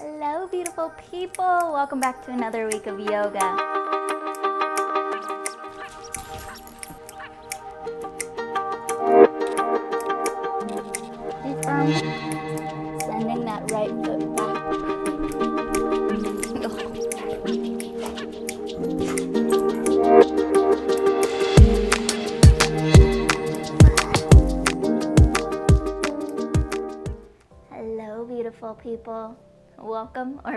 Hello, beautiful people. Welcome back to another week of yoga. Stay firm. Sending that right foot back. Hello, beautiful people.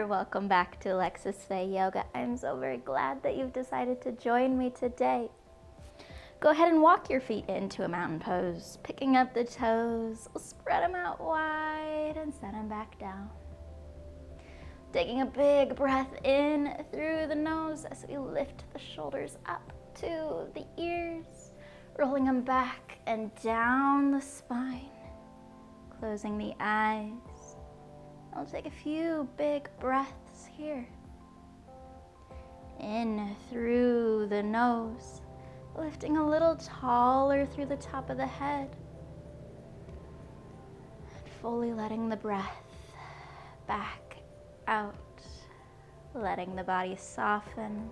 Welcome back to Alexis Faye Yoga. I'm so very glad that you've decided to join me today. Go ahead and walk your feet into a mountain pose, picking up the toes, spread them out wide and set them back down. Taking a big breath in through the nose as we lift the shoulders up to the ears, rolling them back and down the spine, closing the eyes. I'll take a few big breaths here. In through the nose, lifting a little taller through the top of the head. And fully letting the breath back out, letting the body soften.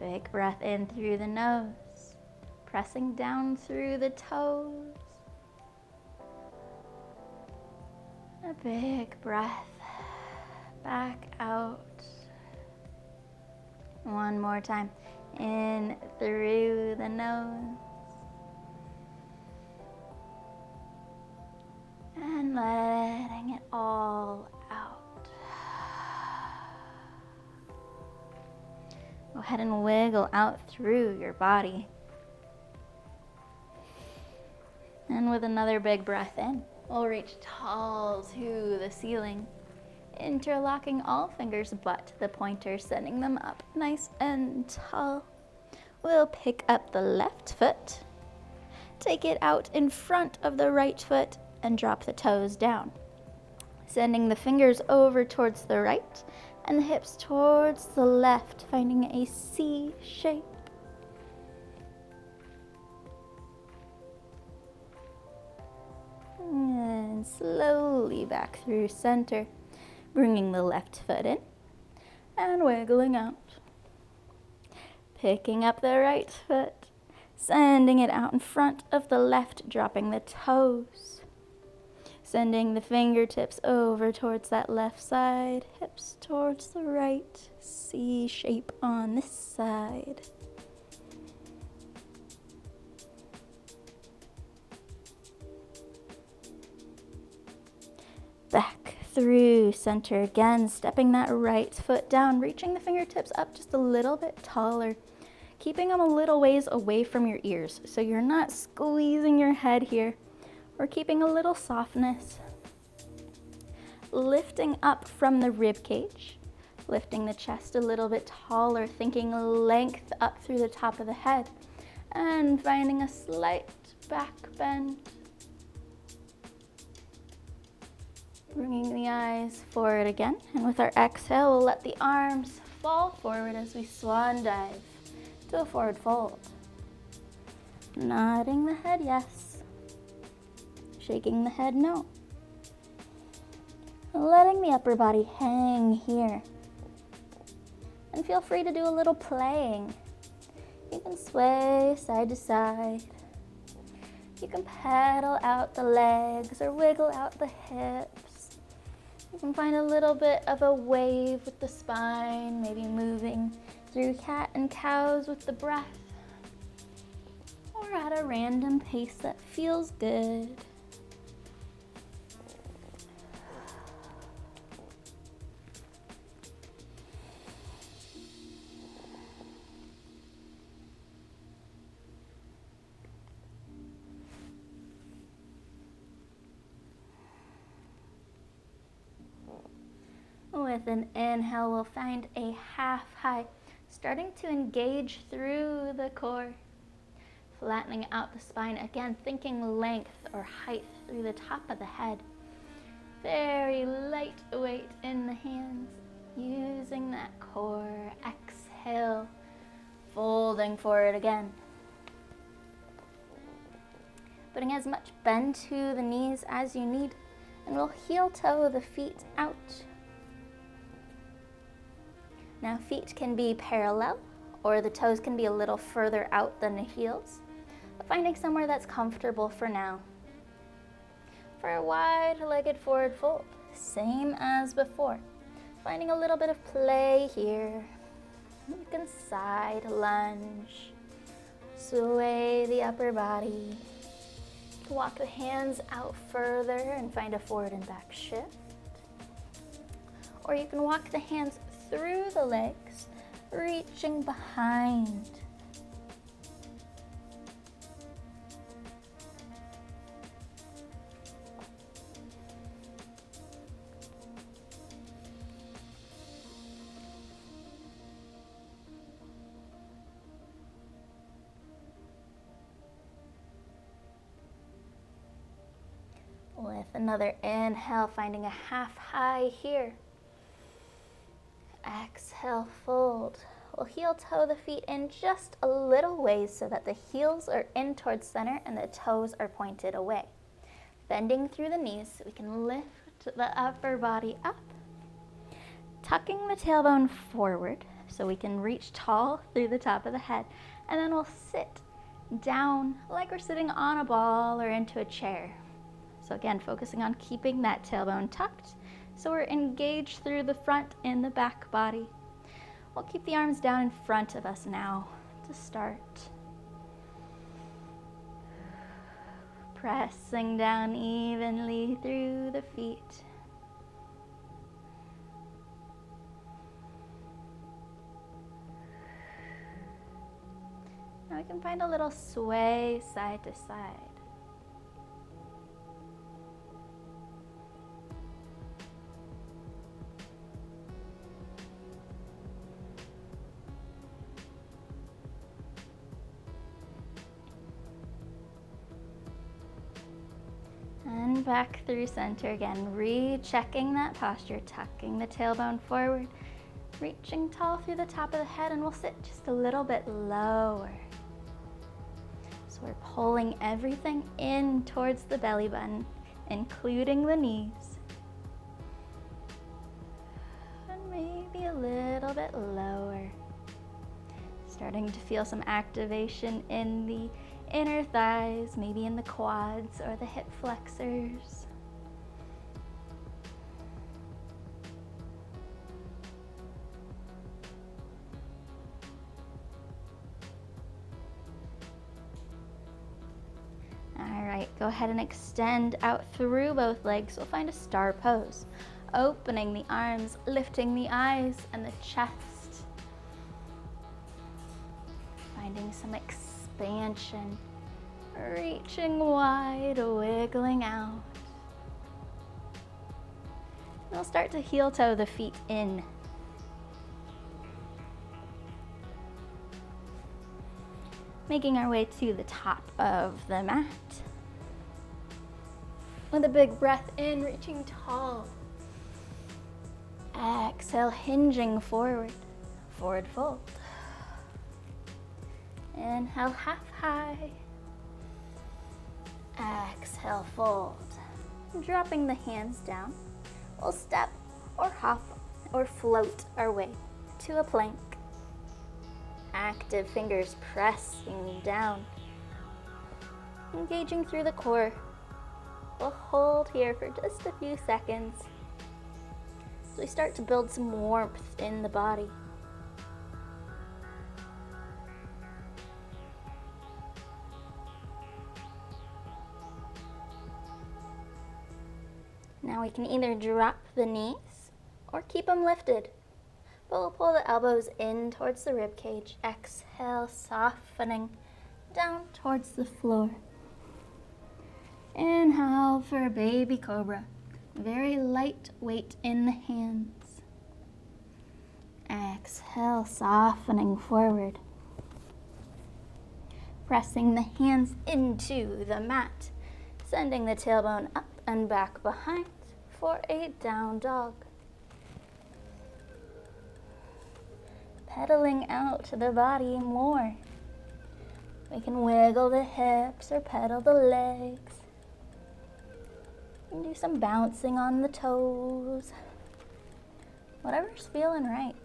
Big breath in through the nose, pressing down through the toes. A big breath back out. One more time. In through the nose. And letting it all out. Go ahead and wiggle out through your body. And with another big breath in, we'll reach tall to the ceiling, interlocking all fingers but the pointer, sending them up nice and tall. We'll pick up the left foot, take it out in front of the right foot, and drop the toes down, sending the fingers over towards the right and the hips towards the left, finding a C shape. And slowly back through center, bringing the left foot in and wiggling out. Picking up the right foot, sending it out in front of the left, dropping the toes. Sending the fingertips over towards that left side, hips towards the right, C shape on this side. Back through center again, stepping that right foot down, reaching the fingertips up just a little bit taller, keeping them a little ways away from your ears so you're not squeezing your head here. We're keeping a little softness. Lifting up from the rib cage, lifting the chest a little bit taller, thinking length up through the top of the head, and finding a slight back bend. Bringing the eyes forward again, and with our exhale, we'll let the arms fall forward as we swan dive to a forward fold. Nodding the head yes, shaking the head no. Letting the upper body hang here. And feel free to do a little playing. You can sway side to side. You can pedal out the legs or wiggle out the hips. You can find a little bit of a wave with the spine, maybe moving through cat and cows with the breath, or at a random pace that feels good. With an inhale, we'll find a half high, starting to engage through the core, flattening out the spine, again thinking length or height through the top of the head. Very light weight in the hands, using that core. Exhale, folding forward again. Putting as much bend to the knees as you need, And we'll heel toe the feet out. Now feet can be parallel, or the toes can be a little further out than the heels, but finding somewhere that's comfortable for now. For a wide-legged forward fold, same as before. Finding a little bit of play here. You can side lunge, sway the upper body. Walk the hands out further and find a forward and back shift. Or you can walk the hands through the legs, reaching behind. With another inhale, finding a half high here. Exhale, fold. We'll heel toe the feet in just a little ways so that the heels are in towards center and the toes are pointed away. Bending through the knees so we can lift the upper body up. Tucking the tailbone forward so we can reach tall through the top of the head. And then we'll sit down like we're sitting on a ball or into a chair. So again, focusing on keeping that tailbone tucked so we're engaged through the front and the back body. We'll keep the arms down in front of us now to start. Pressing down evenly through the feet. Now we can find a little sway side to side. And back through center again, rechecking that posture, tucking the tailbone forward, reaching tall through the top of the head, and we'll sit just a little bit lower. So we're pulling everything in towards the belly button, including the knees. And maybe a little bit lower. Starting to feel some activation in the inner thighs, maybe in the quads or the hip flexors. All right, go ahead and extend out through both legs. We'll find a star pose, opening the arms, lifting the eyes and the chest. Finding some expansion, reaching wide, wiggling out. We'll start to heel toe the feet in. Making our way to the top of the mat. With a big breath in, reaching tall. Exhale, hinging forward, forward fold. Inhale, half high. Exhale, fold. Dropping the hands down, we'll step or hop or float our way to a plank. Active fingers pressing down, engaging through the core. We'll hold here for just a few seconds as we start to build some warmth in the body. Now we can either drop the knees or keep them lifted. But we'll pull the elbows in towards the rib cage. Exhale, softening down towards the floor. Inhale for a baby cobra. Very light weight in the hands. Exhale, softening forward. Pressing the hands into the mat. Sending the tailbone up and back behind for a down dog. Pedaling out the body more. We can wiggle the hips or pedal the legs. And do some bouncing on the toes. Whatever's feeling right.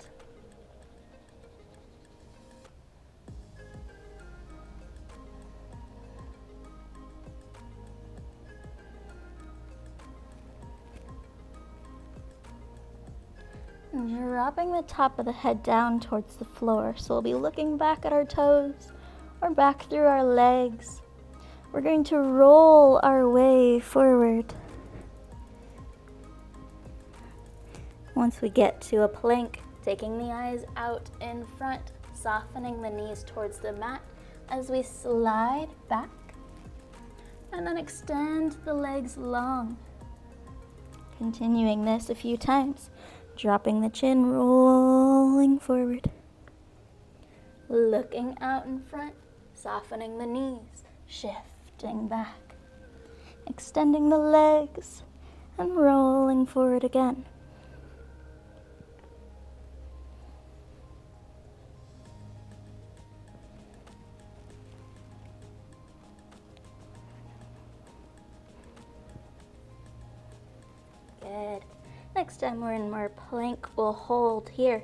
And dropping the top of the head down towards the floor. So we'll be looking back at our toes or back through our legs. We're going to roll our way forward. Once we get to a plank, taking the eyes out in front, softening the knees towards the mat as we slide back. And then extend the legs long. Continuing this a few times. Dropping the chin, rolling forward. Looking out in front, softening the knees, shifting back. Extending the legs and rolling forward again. Good. Next time we're in more plank, we'll hold here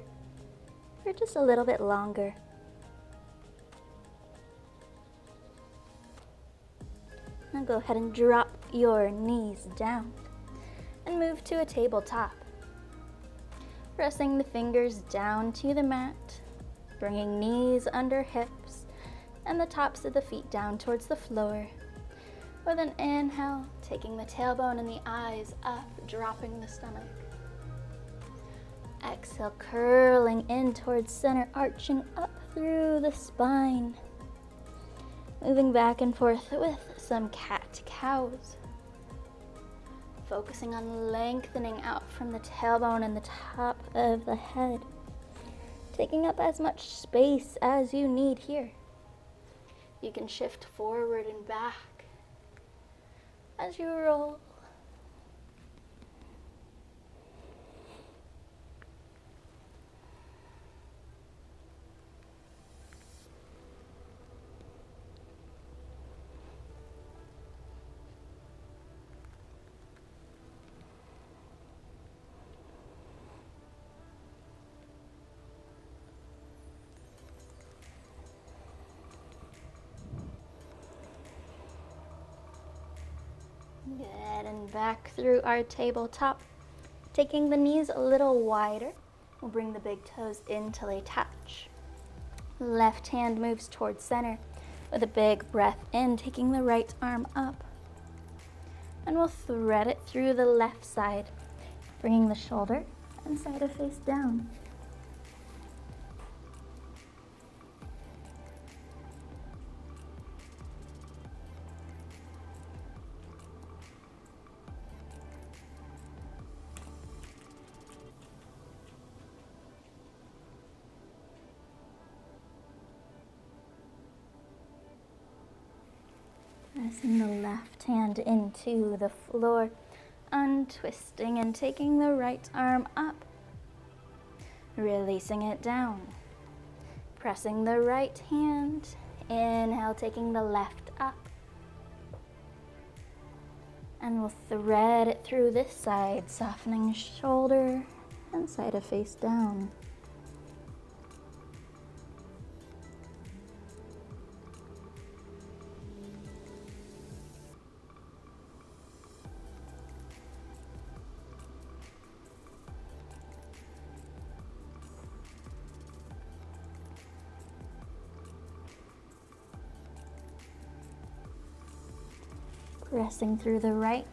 for just a little bit longer. Now go ahead and drop your knees down and move to a tabletop. Pressing the fingers down to the mat, bringing knees under hips and the tops of the feet down towards the floor. With an inhale, taking the tailbone and the eyes up, dropping the stomach. Exhale, curling in towards center, arching up through the spine. Moving back and forth with some cat-cows. Focusing on lengthening out from the tailbone and the top of the head. Taking up as much space as you need here. You can shift forward and back as you roll. Good, and back through our tabletop. Taking the knees a little wider, we'll bring the big toes in till they touch. Left hand moves towards center with a big breath in, taking the right arm up. And we'll thread it through the left side, bringing the shoulder and side of face down. Pressing the left hand into the floor, untwisting and taking the right arm up, releasing it down. Pressing the right hand, inhale, taking the left up. And we'll thread it through this side, softening shoulder and side of face down. Pressing through the right,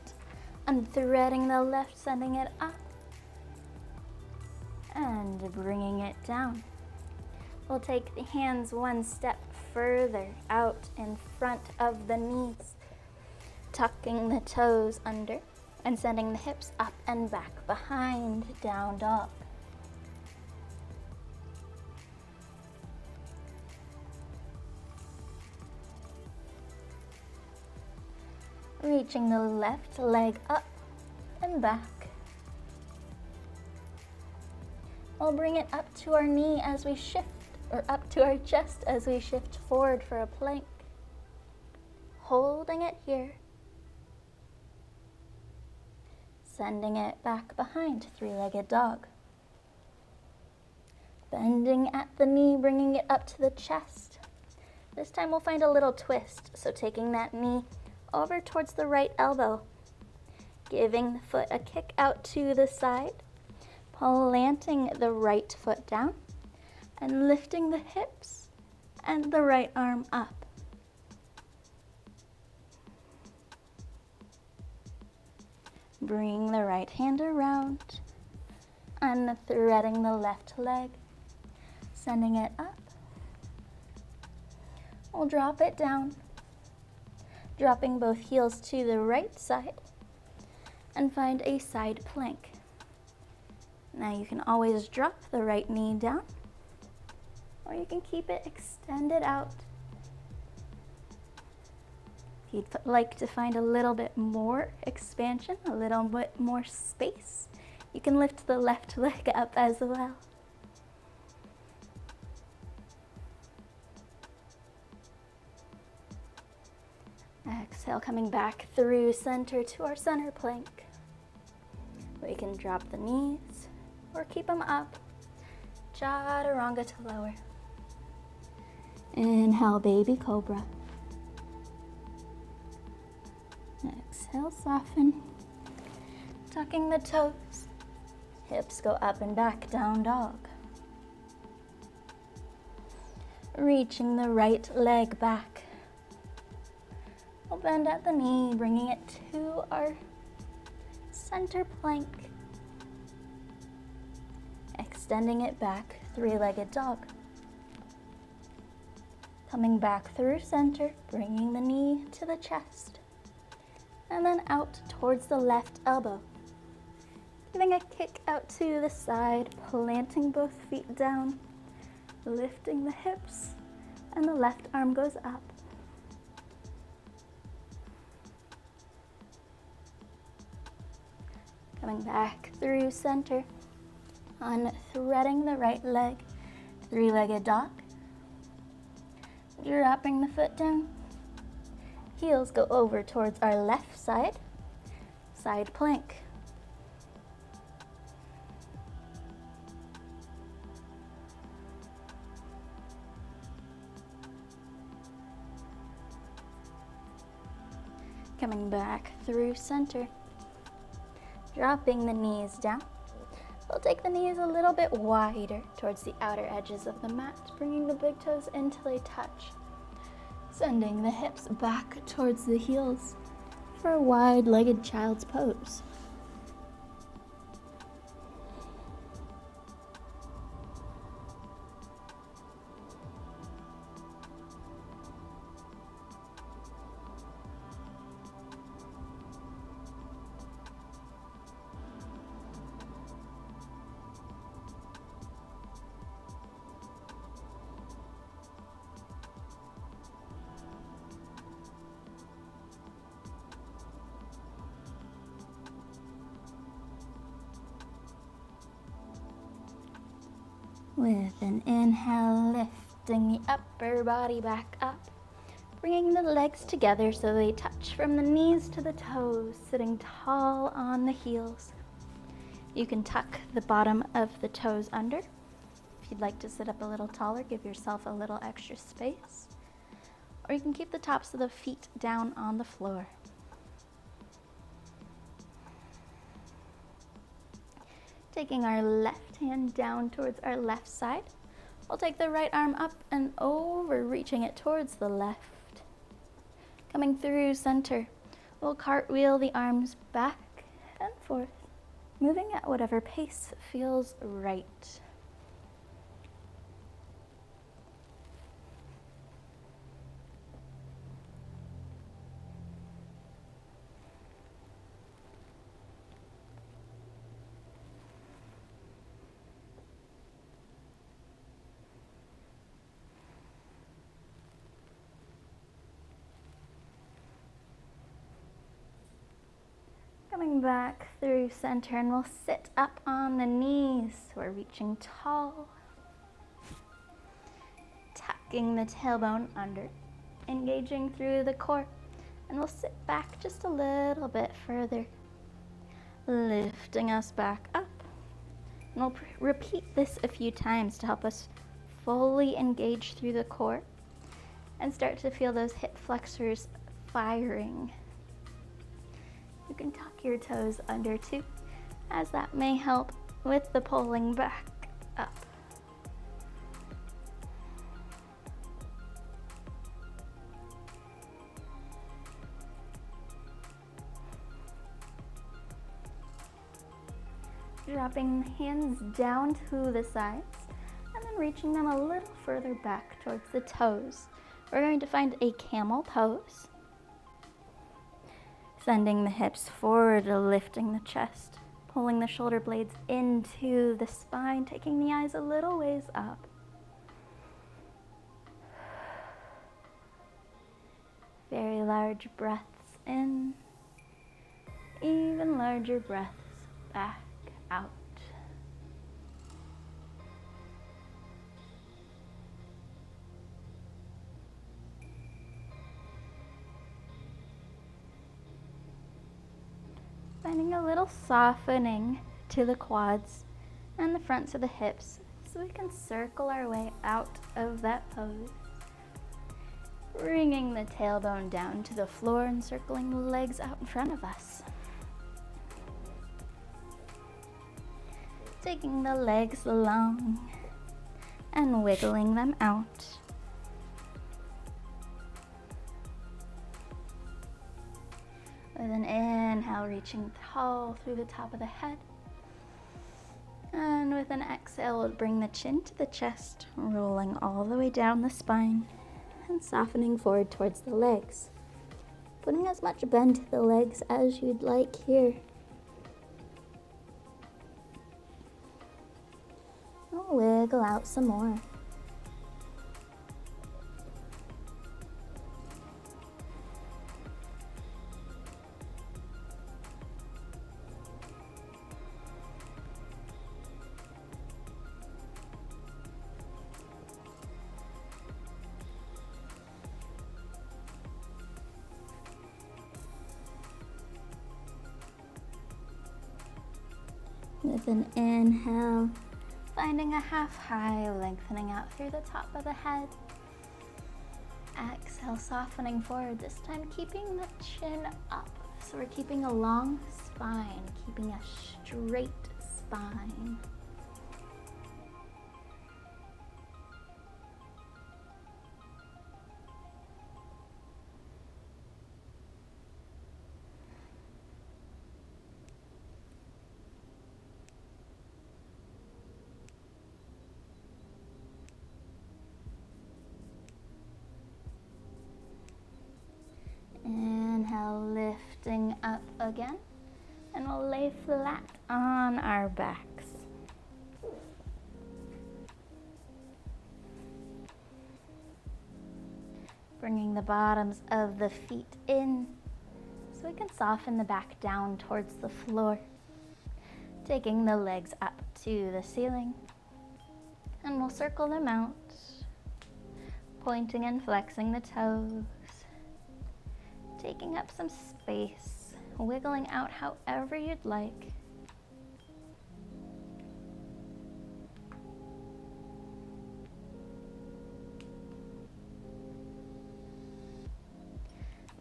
unthreading the left, sending it up, and bringing it down. We'll take the hands one step further out in front of the knees, tucking the toes under and sending the hips up and back behind, down dog. Reaching the left leg up and back. We'll bring it up to our knee as we shift, or up to our chest as we shift forward for a plank. Holding it here. Sending it back behind, three-legged dog. Bending at the knee, bringing it up to the chest. This time we'll find a little twist, so taking that knee over towards the right elbow, giving the foot a kick out to the side, planting the right foot down, and lifting the hips and the right arm up. Bring the right hand around, unthreading the left leg, sending it up. We'll drop it down, dropping both heels to the right side, and find a side plank. Now you can always drop the right knee down, or you can keep it extended out. If you'd like to find a little bit more expansion, a little bit more space, you can lift the left leg up as well. Exhale, coming back through center to our center plank. We can drop the knees or keep them up. Chaturanga to lower. Inhale, baby cobra. Exhale, soften. Tucking the toes. Hips go up and back, down dog. Reaching the right leg back. We'll bend at the knee, bringing it to our center plank. Extending it back, three-legged dog. Coming back through center, bringing the knee to the chest. And then out towards the left elbow. Giving a kick out to the side, planting both feet down, lifting the hips, and the left arm goes up. Coming back through center, unthreading the right leg, three-legged dog. Dropping the foot down. Heels go over towards our left side, side plank. Coming back through center, dropping the knees down. We'll take the knees a little bit wider towards the outer edges of the mat, bringing the big toes until they touch. Sending the hips back towards the heels for a wide-legged child's pose. With an inhale, lifting the upper body back up, bringing the legs together so they touch from the knees to the toes, sitting tall on the heels. You can tuck the bottom of the toes under. If you'd like to sit up a little taller, give yourself a little extra space. Or you can keep the tops of the feet down on the floor. Taking our left hand down towards our left side, we'll take the right arm up and over, reaching it towards the left. Coming through center, we'll cartwheel the arms back and forth, moving at whatever pace feels right. Coming back through center, and we'll sit up on the knees. We're reaching tall. Tucking the tailbone under, engaging through the core. And we'll sit back just a little bit further. lifting us back up. And we'll repeat this a few times to help us fully engage through the core and start to feel those hip flexors firing. You can tuck your toes under too, as that may help with the pulling back up. Dropping the hands down to the sides and then reaching them a little further back towards the toes. We're going to find a camel pose. Sending the hips forward, lifting the chest, pulling the shoulder blades into the spine, taking the eyes a little ways up. Very large breaths in, even larger breaths back out. Finding a little softening to the quads and the fronts of the hips so we can circle our way out of that pose. Bringing the tailbone down to the floor and circling the legs out in front of us. Taking the legs long and wiggling them out. With an inhale, reaching tall through the top of the head. And with an exhale, we'll bring the chin to the chest, rolling all the way down the spine and softening forward towards the legs. Putting as much bend to the legs as you'd like here. We'll wiggle out some more. With an inhale, finding a half high, lengthening out through the top of the head. Exhale, softening forward, this time keeping the chin up. So we're keeping a long spine, keeping a straight spine. Inhale, lifting up again, and we'll lay flat on our backs. Bringing the bottoms of the feet in so we can soften the back down towards the floor. Taking the legs up to the ceiling, and we'll circle them out, pointing and flexing the toes. Taking up some space, wiggling out however you'd like.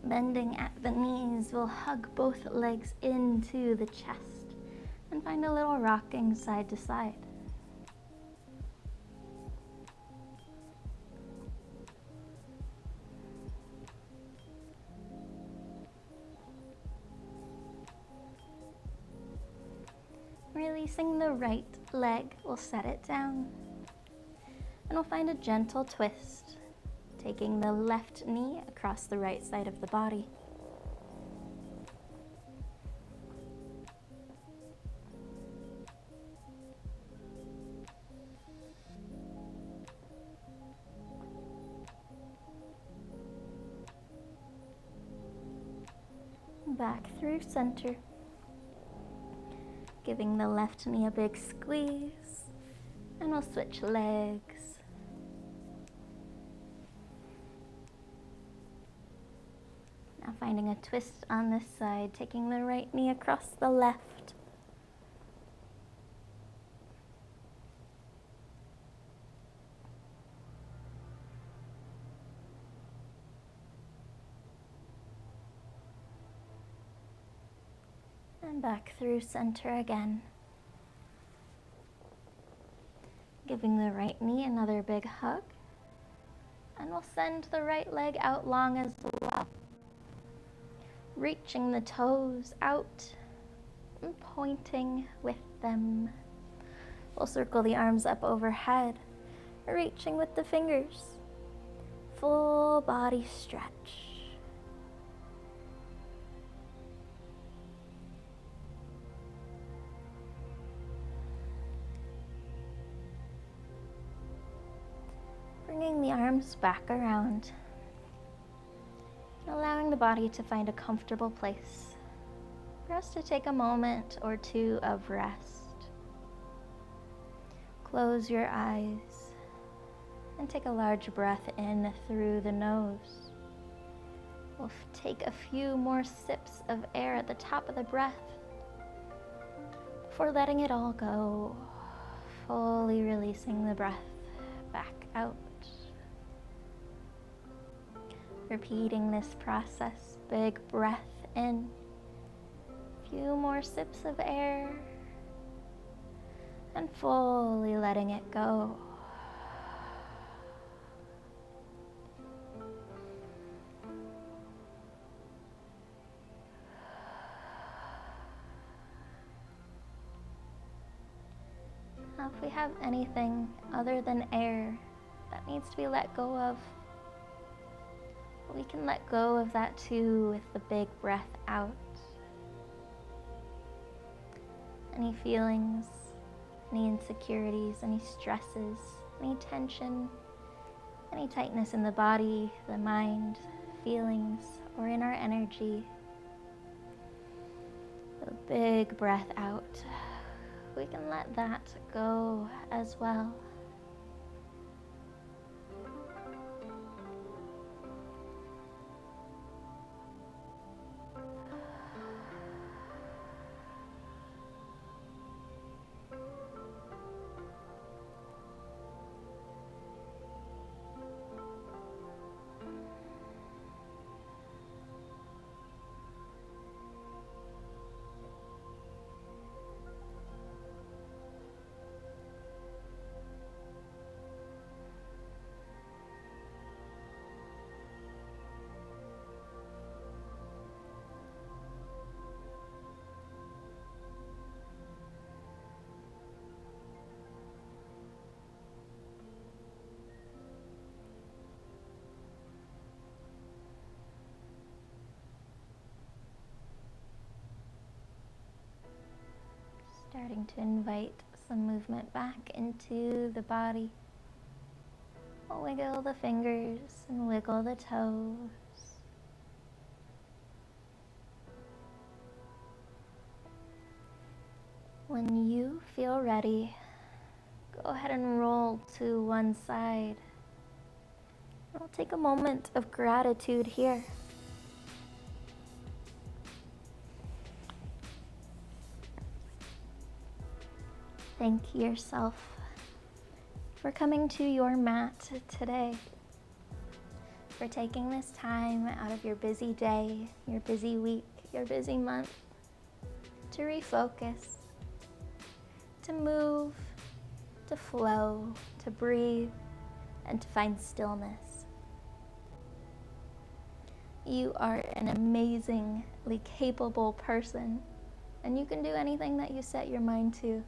Bending at the knees, we'll hug both legs into the chest and find a little rocking side to side. Releasing the right leg, we'll set it down. And we'll find a gentle twist, taking the left knee across the right side of the body. Back through center. Giving the left knee a big squeeze, and we'll switch legs. Now finding a twist on this side, taking the right knee across the left, And back through center again. Giving the right knee another big hug. And we'll send the right leg out long as well. Reaching the toes out and pointing with them. We'll circle the arms up overhead, reaching with the fingers. Full body stretch. Bringing the arms back around. Allowing the body to find a comfortable place for us to take a moment or two of rest. Close your eyes and take a large breath in through the nose. We'll take a few more sips of air at the top of the breath before letting it all go, fully releasing the breath back out. Repeating this process, big breath in, few more sips of air, and fully letting it go. Now, if we have anything other than air that needs to be let go of, we can let go of that too with the big breath out. Any feelings, any insecurities, any stresses, any tension, any tightness in the body, the mind, feelings, or in our energy. A big breath out. We can let that go as well. Starting to invite some movement back into the body. We'll wiggle the fingers and wiggle the toes. When you feel ready, go ahead and roll to one side. We'll take a moment of gratitude here. Thank yourself for coming to your mat today, for taking this time out of your busy day, your busy week, your busy month, to refocus, to move, to flow, to breathe, and to find stillness. You are an amazingly capable person, and you can do anything that you set your mind to.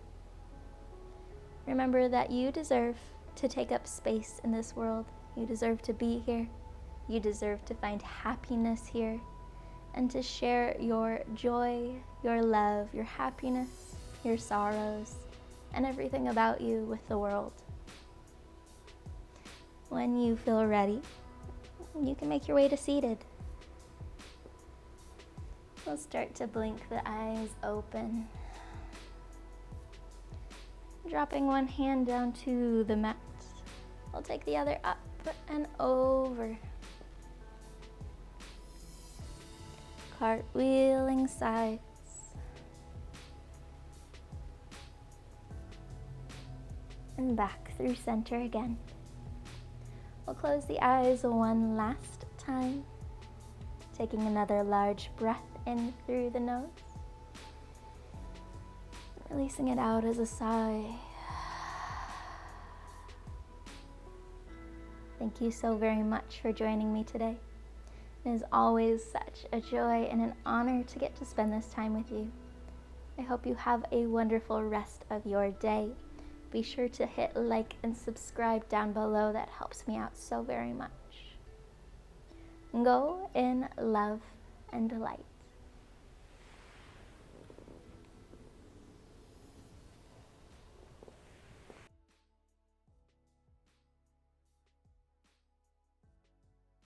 Remember that you deserve to take up space in this world. You deserve to be here. You deserve to find happiness here and to share your joy, your love, your happiness, your sorrows, and everything about you with the world. When you feel ready, you can make your way to seated. We'll start to blink the eyes open. Dropping one hand down to the mat. We'll take the other up and over. Cartwheeling sides. And back through center again. We'll close the eyes one last time. Taking another large breath in through the nose. Releasing it out as a sigh. Thank you so very much for joining me today. It is always such a joy and an honor to get to spend this time with you. I hope you have a wonderful rest of your day. Be sure to hit like and subscribe down below. That helps me out so very much. Go in love and light.